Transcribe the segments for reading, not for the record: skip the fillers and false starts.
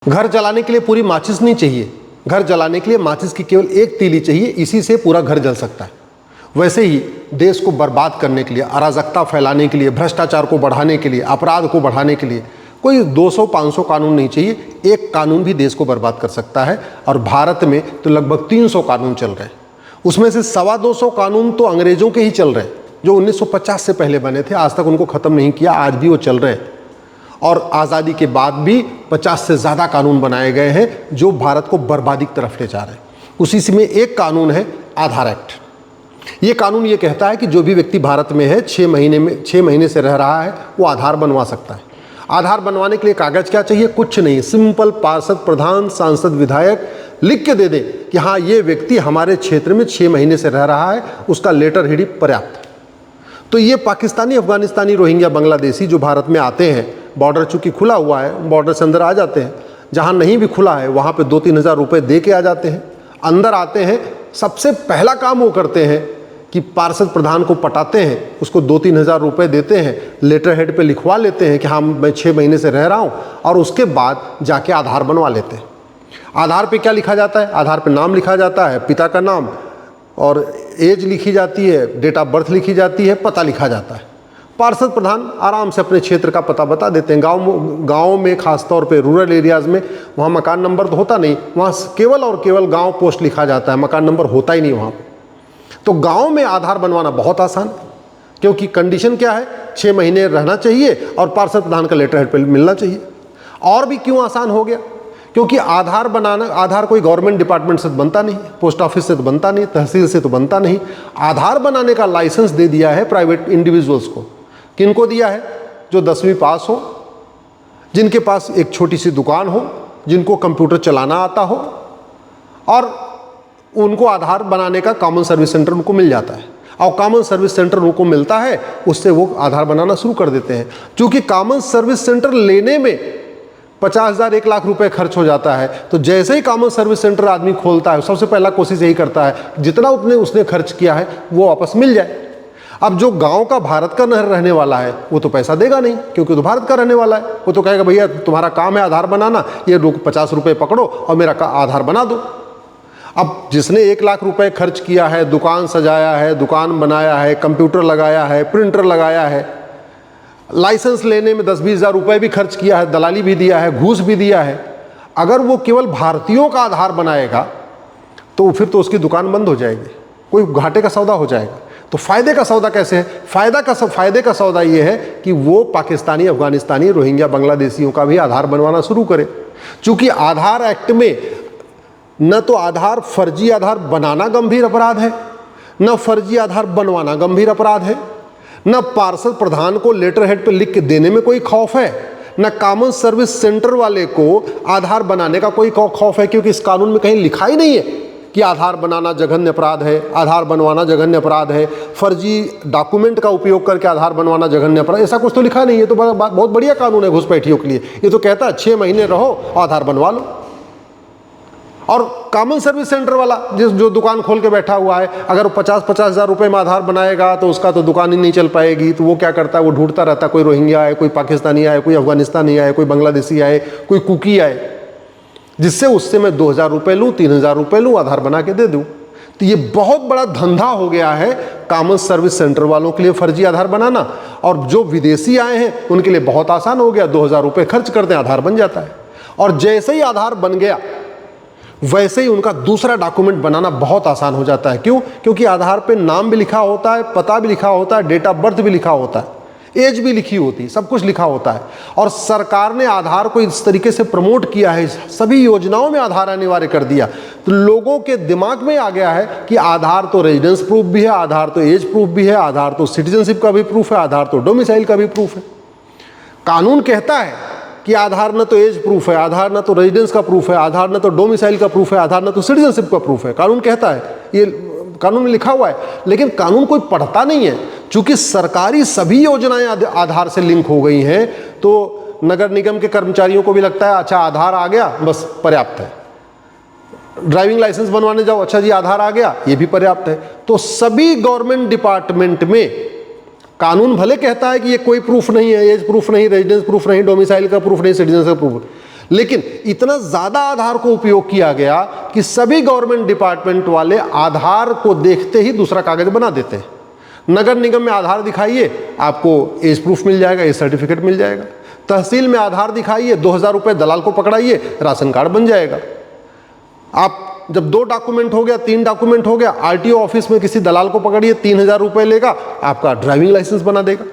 घर जलाने के लिए पूरी माचिस नहीं चाहिए, घर जलाने के लिए माचिस की केवल एक तीली चाहिए, इसी से पूरा घर जल सकता है। वैसे ही देश को बर्बाद करने के लिए, अराजकता फैलाने के लिए, भ्रष्टाचार को बढ़ाने के लिए, अपराध को बढ़ाने के लिए कोई 200-500 कानून नहीं चाहिए, एक कानून भी देश को बर्बाद कर सकता है। और भारत में तो लगभग 300 कानून चल रहे हैं, उसमें से 225 कानून तो अंग्रेजों के ही चल रहे हैं जो 1950 से पहले बने थे, आज तक उनको ख़त्म नहीं किया, आज भी वो चल रहे हैं। और आज़ादी के बाद भी 50 से ज़्यादा कानून बनाए गए हैं जो भारत को बर्बादी की तरफ ले जा रहे हैं। उसी में एक कानून है आधार एक्ट। ये कानून ये कहता है कि जो भी व्यक्ति भारत में है 6 महीने से रह रहा है वो आधार बनवा सकता है। आधार बनवाने के लिए कागज़ क्या चाहिए? कुछ नहीं, सिंपल पार्षद, प्रधान, सांसद, विधायक लिख के दे दें कि हाँ ये व्यक्ति हमारे क्षेत्र में 6 महीने से रह रहा है, उसका लेटर हेड पर्याप्त है। तो ये पाकिस्तानी, अफगानिस्तानी, रोहिंग्या, बांग्लादेशी जो भारत में आते हैं, बॉर्डर चूँकि खुला हुआ है, बॉर्डर से अंदर आ जाते हैं, जहाँ नहीं भी खुला है वहाँ पे 2-3 हज़ार रुपये दे के आ जाते हैं। अंदर आते हैं, सबसे पहला काम वो करते हैं कि पार्षद प्रधान को पटाते हैं, उसको 2-3 हज़ार रुपये देते हैं, लेटर हेड पे लिखवा लेते हैं कि हाँ मैं 6 महीने से रह रहा हूँ, और उसके बाद जाके आधार बनवा लेते हैं। आधार पे क्या लिखा जाता है? आधार पे नाम लिखा जाता है, पिता का नाम, और एज लिखी जाती है, डेट ऑफ बर्थ लिखी जाती है, पता लिखा जाता है। पार्षद प्रधान आराम से अपने क्षेत्र का पता बता देते हैं। गाँव में खास तौर पे रूरल एरियाज़ में वहाँ मकान नंबर तो होता नहीं, वहाँ केवल और केवल गाँव पोस्ट लिखा जाता है, मकान नंबर होता ही नहीं वहाँ पर। तो गाँव में आधार बनवाना बहुत आसान, क्योंकि कंडीशन क्या है? 6 महीने रहना चाहिए और पार्षद प्रधान का लेटर हेड पे मिलना चाहिए। और भी क्यों आसान हो गया? क्योंकि आधार बनाना, आधार कोई गवर्नमेंट डिपार्टमेंट से तो बनता नहीं, पोस्ट ऑफिस से तो बनता नहीं, तहसील से तो बनता नहीं। आधार बनाने का लाइसेंस दे दिया है प्राइवेट इंडिविजुअल्स को। किनको दिया है? जो 10वीं पास हो, जिनके पास एक छोटी सी दुकान हो, जिनको कंप्यूटर चलाना आता हो, और उनको आधार बनाने का कॉमन सर्विस सेंटर उनको मिल जाता है। और कॉमन सर्विस सेंटर उनको मिलता है, उससे वो आधार बनाना शुरू कर देते हैं। क्योंकि कॉमन सर्विस सेंटर लेने में 50,000 1 लाख रुपए खर्च हो जाता है, तो जैसे ही कॉमन सर्विस सेंटर आदमी खोलता है, सबसे पहला कोशिश यही करता है जितना उसने खर्च किया है वो वापस मिल जाए। अब जो गांव का भारत का रहने वाला है वो तो पैसा देगा नहीं, क्योंकि तो भारत का रहने वाला है। वो तो कहेगा भैया तुम्हारा काम है आधार बनाना, ये 50 रुपये पकड़ो और मेरा आधार बना दो। अब जिसने 1 लाख रुपए खर्च किया है, दुकान सजाया है, दुकान बनाया है, कंप्यूटर लगाया है, प्रिंटर लगाया है, लाइसेंस लेने में 10-20 हज़ार रुपये भी खर्च किया है, दलाली भी दिया है, घूस भी दिया है, अगर वो केवल भारतीयों का आधार बनाएगा तो फिर तो उसकी दुकान बंद हो जाएगी, कोई घाटे का सौदा हो जाएगा। तो फ़ायदे का सौदा कैसे है? फ़ायदे का सौदा ये है कि वो पाकिस्तानी, अफगानिस्तानी, रोहिंग्या, बांग्लादेशियों का भी आधार बनवाना शुरू करे। चूँकि आधार एक्ट में न तो आधार, फर्जी आधार बनाना गंभीर अपराध है, न फर्जी आधार बनवाना गंभीर अपराध है, न पार्षद प्रधान को लेटर हेड पे लिख के देने में कोई खौफ है, न कॉमन सर्विस सेंटर वाले को आधार बनाने का कोई खौफ है, क्योंकि इस कानून में कहीं लिखा ही नहीं है कि आधार बनाना जघन्य अपराध है, आधार बनवाना जघन्य अपराध है, फर्जी डॉक्यूमेंट का उपयोग करके आधार बनवाना जघन्य अपराध, ऐसा कुछ तो लिखा नहीं है। तो बहुत बढ़िया कानून है घुसपैठियों के लिए। ये तो कहता है 6 महीने रहो, आधार बनवा लो। और कॉमन सर्विस सेंटर वाला जो दुकान खोल के बैठा हुआ है, अगर 50-50 हज़ार रुपये में आधार बनाएगा तो उसका तो दुकान ही नहीं चल पाएगी। तो वो क्या करता है? वो ढूंढता रहता है, कोई रोहिंग्या आए, कोई पाकिस्तानी आए, कोई अफगानिस्तानी आए, कोई बांग्लादेशी आए, कोई कुकी आए, जिससे उससे मैं 2,000 रुपये लूँ, 3,000 रुपये लूँ, आधार बना के दे दूँ। तो ये बहुत बड़ा धंधा हो गया है कॉमन सर्विस सेंटर वालों के लिए फर्जी आधार बनाना। और जो विदेशी आए हैं उनके लिए बहुत आसान हो गया, 2,000 रुपये खर्च करते हैं, आधार बन जाता है। और जैसे ही आधार बन गया वैसे ही उनका दूसरा डॉक्यूमेंट बनाना बहुत आसान हो जाता है। क्यों? क्योंकि आधार पे नाम भी लिखा होता है, पता भी लिखा होता है, डेट ऑफ बर्थ भी लिखा होता है, एज भी लिखी होती है, सब कुछ लिखा होता है। और सरकार ने आधार को इस तरीके से प्रमोट किया है, सभी योजनाओं में आधार अनिवार्य कर दिया। तो लोगों के दिमाग में आ गया है कि आधार तो रेजिडेंस प्रूफ भी है, आधार तो एज प्रूफ भी है, आधार तो सिटीजनशिप का भी प्रूफ है, आधार तो डोमिसाइल का भी प्रूफ है। कानून कहता है कि आधार न तो एज प्रूफ है, आधार न तो रेजिडेंस का प्रूफ है, आधार न तो डोमिसाइल का प्रूफ है, आधार न तो सिटीजनशिप का प्रूफ है। कानून कहता है, ये कानून में लिखा हुआ है, लेकिन कानून कोई पढ़ता नहीं है। चूंकि सरकारी सभी योजनाएं आधार से लिंक हो गई हैं, तो नगर निगम के कर्मचारियों को भी लगता है अच्छा आधार आ गया बस पर्याप्त है। ड्राइविंग लाइसेंस बनवाने जाओ, अच्छा जी आधार आ गया, ये भी पर्याप्त है। तो सभी गवर्नमेंट डिपार्टमेंट में कानून भले कहता है कि ये कोई प्रूफ नहीं है, एज प्रूफ नहीं, रेजिडेंस प्रूफ नहीं, डोमिसाइल का प्रूफ नहीं, सिटीजन का प्रूफ, लेकिन इतना ज़्यादा आधार को उपयोग किया गया कि सभी गवर्नमेंट डिपार्टमेंट वाले आधार को देखते ही दूसरा कागज बना देते हैं। नगर निगम में आधार दिखाइए, आपको एज प्रूफ मिल जाएगा, एज सर्टिफिकेट मिल जाएगा। तहसील में आधार दिखाइए, 2000 रुपये दलाल को पकड़ाइए, राशन कार्ड बन जाएगा। आप जब 2 डॉक्यूमेंट हो गया, 3 डॉक्यूमेंट हो गया, आरटीओ ऑफिस में किसी दलाल को पकड़िए, 3000 रुपये लेगा, आपका ड्राइविंग लाइसेंस बना देगा।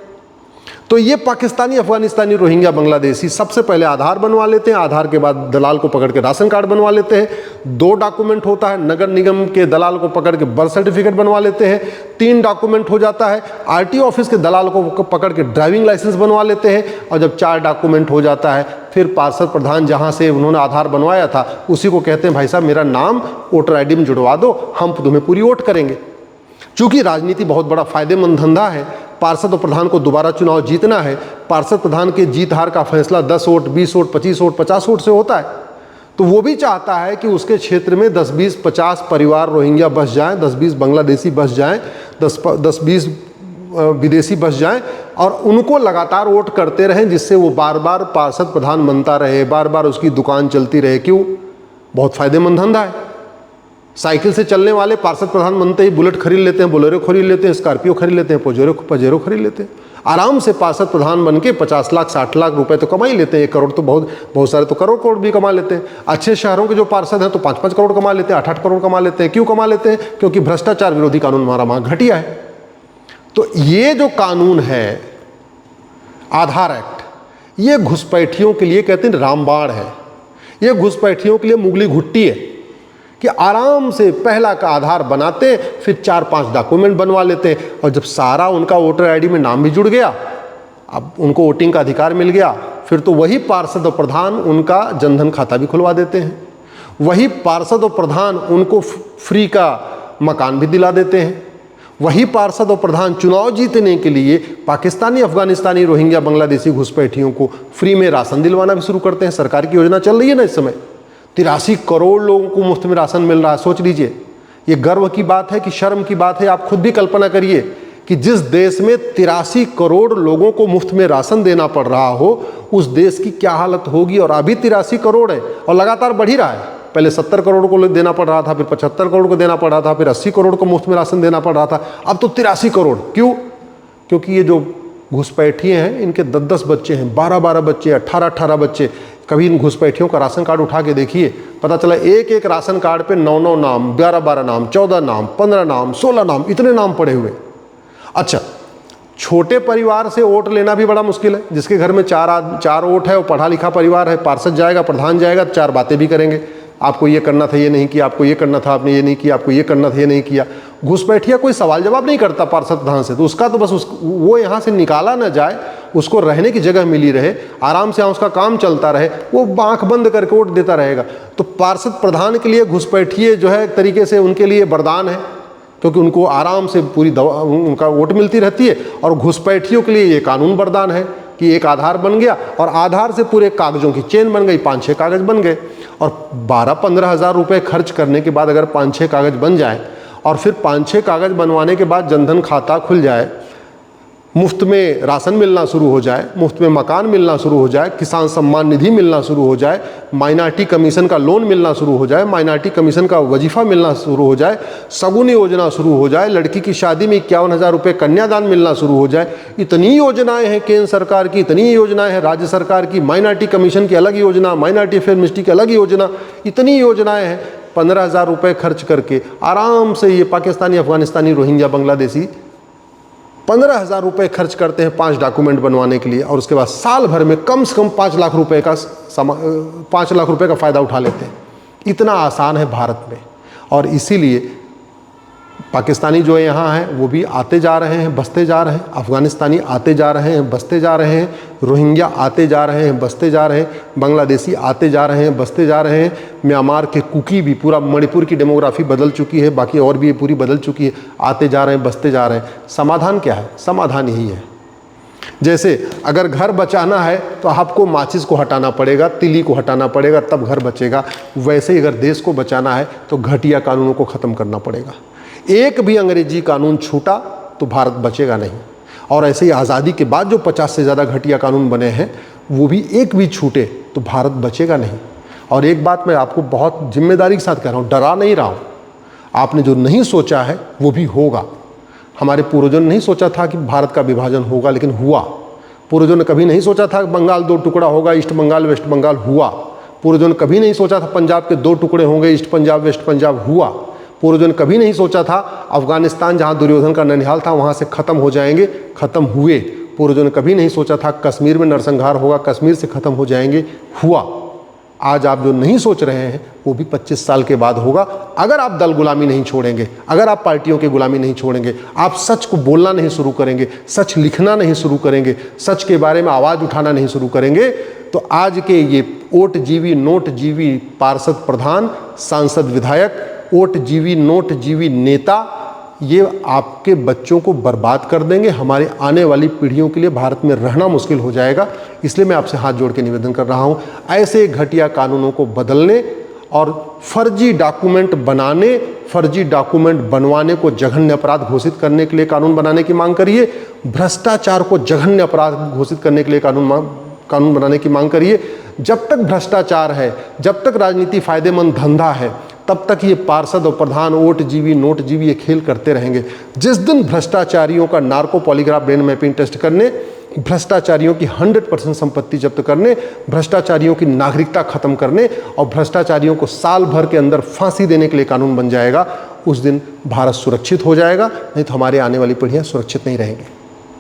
तो ये पाकिस्तानी, अफगानिस्तानी, रोहिंग्या, बांग्लादेशी सबसे पहले आधार बनवा लेते हैं, आधार के बाद दलाल को पकड़ के राशन कार्ड बनवा लेते हैं। 2 डॉक्यूमेंट होता है, नगर निगम के दलाल को पकड़ के बर्थ सर्टिफिकेट बनवा लेते हैं। 3 डॉक्यूमेंट हो जाता है, आरटीओ ऑफिस के दलाल को पकड़ के ड्राइविंग लाइसेंस बनवा लेते हैं। और जब 4 डॉक्यूमेंट हो जाता है, फिर पार्षद प्रधान जहाँ से उन्होंने आधार बनवाया था उसी को कहते हैं भाई साहब मेरा नाम वोटर आई डी में जुड़वा दो, हम तुम्हें पूरी वोट करेंगे। चूँकि राजनीति बहुत बड़ा फायदेमंद धंधा है, पार्षद और प्रधान को दोबारा चुनाव जीतना है, पार्षद प्रधान के जीत हार का फैसला 10 वोट, 20 वोट, 25 वोट, 50 वोट से होता है। तो वो भी चाहता है कि उसके क्षेत्र में 10, 20, 50 परिवार रोहिंग्या बस जाएं, 10, 20 बांग्लादेशी बस जाएं, 10, 20 विदेशी बस जाएं और उनको लगातार वोट करते रहें, जिससे वो बार बार पार्षद प्रधान बनता रहे, बार बार उसकी दुकान चलती रहे। क्यों? बहुत फायदेमंद धंधा है। साइकिल से चलने वाले पार्षद प्रधान बनते ही बुलेट खरीद लेते हैं, बोलेरो खरीद लेते हैं, स्कॉर्पियो खरीद लेते हैं, पजेरो खरीद लेते हैं। आराम से पार्षद प्रधान बन के 50 लाख 60 लाख रुपए तो कमा ही लेते हैं। 1 करोड़ तो बहुत सारे तो करोड़ भी कमा लेते हैं। अच्छे शहरों के जो पार्षद हैं तो 5-5 करोड़ कमा लेते हैं, 8-8 करोड़ कमा लेते हैं। क्यों कमा लेते हैं? क्योंकि भ्रष्टाचार विरोधी कानून हमारा वहाँ घटिया है। तो ये जो कानून है आधार एक्ट, ये घुसपैठियों के लिए कहते हैं रामबाण है। ये घुसपैठियों के लिए मुगली घुट्टी है कि आराम से पहला का आधार बनाते, फिर 4-5 डॉक्यूमेंट बनवा लेते हैं। और जब सारा उनका वोटर आईडी में नाम भी जुड़ गया, अब उनको वोटिंग का अधिकार मिल गया, फिर तो वही पार्षद और प्रधान उनका जनधन खाता भी खुलवा देते हैं। वही पार्षद और प्रधान उनको फ्री का मकान भी दिला देते हैं। वही पार्षद और प्रधान चुनाव जीतने के लिए पाकिस्तानी, अफगानिस्तानी, रोहिंग्या, बांग्लादेशी घुसपैठियों को फ्री में राशन दिलवाना भी शुरू करते हैं। सरकार की योजना चल रही है ना इस समय, 83 करोड़ लोगों को मुफ्त में राशन मिल रहा है। सोच लीजिए, ये गर्व की बात है कि शर्म की बात है? आप खुद भी कल्पना करिए कि जिस देश में 83 करोड़ लोगों को मुफ्त में राशन देना पड़ रहा हो, उस देश की क्या हालत होगी। और अभी 83 करोड़ है और लगातार बढ़ ही रहा है। पहले 70 करोड़ को देना पड़ रहा था, फिर 75 करोड़ को देना पड़ रहा था, फिर 80 करोड़ को मुफ्त में राशन देना पड़ रहा था, अब तो 83 करोड़। क्यों? क्योंकि ये जो घुसपैठिए हैं इनके 10-10 बच्चे हैं, 12-12 बच्चे, 18-18 बच्चे। कभी इन घुसपैठियों का राशन कार्ड उठा के देखिए, पता चला एक राशन कार्ड पे 9-9 नाम, 12-12 नाम, 14 नाम, 15 नाम, 16 नाम, इतने नाम पड़े हुए। अच्छा, छोटे परिवार से वोट लेना भी बड़ा मुश्किल है। जिसके घर में 4 वोट है, वो पढ़ा लिखा परिवार है, पार्षद जाएगा, प्रधान जाएगा, 4 बातें भी करेंगे। आपको ये करना था, ये नहीं किया, आपको ये करना था, आपने ये नहीं किया, आपको ये करना था, ये नहीं किया। घुसपैठिया कोई सवाल जवाब नहीं करता पार्षद प्रधान से, तो उसका तो बस वो यहाँ से निकाला ना जाए, उसको रहने की जगह मिली रहे, आराम से उसका काम चलता रहे, वो आंख बंद करके वोट देता रहेगा। तो पार्षद प्रधान के लिए घुसपैठिए जो है एक तरीके से उनके लिए वरदान है, क्योंकि उनको आराम से पूरी उनका वोट मिलती रहती है। और घुसपैठियों के लिए ये कानून वरदान है कि एक आधार बन गया और आधार से पूरे कागजों की चेन बन गई, 5-6 कागज बन गए। और 12-15 हज़ार रुपये खर्च करने के बाद अगर 5-6 कागज बन जाए और फिर 5-6 कागज बनवाने के बाद जनधन खाता खुल जाए, मुफ्त में राशन मिलना शुरू हो जाए, मुफ्त में मकान मिलना शुरू हो जाए, किसान सम्मान निधि मिलना शुरू हो जाए, माइनॉरिटी कमीशन का लोन मिलना शुरू हो जाए, माइनॉरिटी कमीशन का वजीफा मिलना शुरू हो जाए, सगुनी योजना शुरू हो जाए, लड़की की शादी में 51,000 रुपये कन्यादान मिलना शुरू हो जाए। इतनी योजनाएं हैं केंद्र सरकार की, इतनी योजनाएं हैं राज्य सरकार की, माइनॉरिटी कमीशन की अलग योजना, माइनॉरिटी अफेयर मिनिस्ट्री की अलग योजना, इतनी योजनाएँ हैं। 15,000 रुपये खर्च करके आराम से ये पाकिस्तानी, अफगानिस्तानी, रोहिंग्या, बांग्लादेशी 15,000 रुपये खर्च करते हैं 5 डॉक्यूमेंट बनवाने के लिए, और उसके बाद साल भर में कम से कम 5 लाख रुपये का 5 लाख रुपये का फ़ायदा उठा लेते हैं। इतना आसान है भारत में। और इसीलिए पाकिस्तानी जो यहाँ हैं वो भी आते जा रहे हैं, बसते जा रहे हैं, अफ़गानिस्तानी आते जा रहे हैं, बसते जा रहे हैं, रोहिंग्या आते जा रहे हैं, बसते जा रहे हैं, बांग्लादेशी आते जा रहे हैं, बसते जा रहे हैं, म्यांमार के कुकी भी, पूरा मणिपुर की डेमोग्राफी बदल चुकी है, बाकी और भी पूरी बदल चुकी है, आते जा रहे हैं, बसते जा रहे हैं। समाधान क्या है? समाधान यही है, जैसे अगर घर बचाना है तो आपको माचिस को हटाना पड़ेगा, तिली को हटाना पड़ेगा, तब घर बचेगा। वैसे ही अगर देश को बचाना है तो घटिया कानूनों को ख़त्म करना पड़ेगा। एक भी अंग्रेजी कानून छूटा तो भारत बचेगा नहीं। और ऐसे ही आज़ादी के बाद जो 50 से ज़्यादा घटिया कानून बने हैं, वो भी एक भी छूटे तो भारत बचेगा नहीं। और एक बात मैं आपको बहुत जिम्मेदारी के साथ कह रहा हूँ, डरा नहीं रहा हूँ, आपने जो नहीं सोचा है वो भी होगा। हमारे पूर्वजों ने नहीं सोचा था कि भारत का विभाजन होगा, लेकिन हुआ। पूर्वजों ने कभी नहीं सोचा था कि बंगाल 2 टुकड़ा होगा, ईस्ट बंगाल वेस्ट बंगाल, हुआ। पूर्वजों ने कभी नहीं सोचा था पंजाब के 2 टुकड़े होंगे, ईस्ट पंजाब वेस्ट पंजाब, हुआ। पूर्वजों ने कभी नहीं सोचा था अफगानिस्तान, जहाँ दुर्योधन का ननिहाल था, वहाँ से ख़त्म हो जाएंगे, ख़त्म हुए। पूर्वजों ने कभी नहीं सोचा था कश्मीर में नरसंहार होगा, कश्मीर से ख़त्म हो जाएंगे, हुआ। आज आप जो नहीं सोच रहे हैं वो भी 25 साल के बाद होगा, अगर आप दल गुलामी नहीं छोड़ेंगे, अगर आप पार्टियों की गुलामी नहीं छोड़ेंगे, आप सच को बोलना नहीं शुरू करेंगे, सच लिखना नहीं शुरू करेंगे, सच के बारे में आवाज़ उठाना नहीं शुरू करेंगे, तो आज के ये ओट जीवी नोट जीवी पार्षद प्रधान, सांसद विधायक, ओट जीवी नोट जीवी नेता, ये आपके बच्चों को बर्बाद कर देंगे। हमारे आने वाली पीढ़ियों के लिए भारत में रहना मुश्किल हो जाएगा। इसलिए मैं आपसे हाथ जोड़ के निवेदन कर रहा हूँ, ऐसे घटिया कानूनों को बदलने और फर्जी डॉक्यूमेंट बनाने, फर्जी डॉक्यूमेंट बनवाने को जघन्य अपराध घोषित करने के लिए कानून बनाने की मांग करिए। भ्रष्टाचार को जघन्य अपराध घोषित करने के लिए कानून बनाने की मांग करिए। जब तक भ्रष्टाचार है, जब तक राजनीति फायदेमंद धंधा है, तब तक ये पार्षद और प्रधान ओट जीवी नोट जीवी ये खेल करते रहेंगे। जिस दिन भ्रष्टाचारियों का narco polygraph brain mapping test करने, भ्रष्टाचारियों की 100% संपत्ति जब्त करने, भ्रष्टाचारियों की नागरिकता खत्म करने और भ्रष्टाचारियों को साल भर के अंदर फांसी देने के लिए कानून बन जाएगा, उस दिन भारत सुरक्षित हो जाएगा। नहीं तो हमारे आने वाली पीढ़ियाँ सुरक्षित नहीं रहेंगी।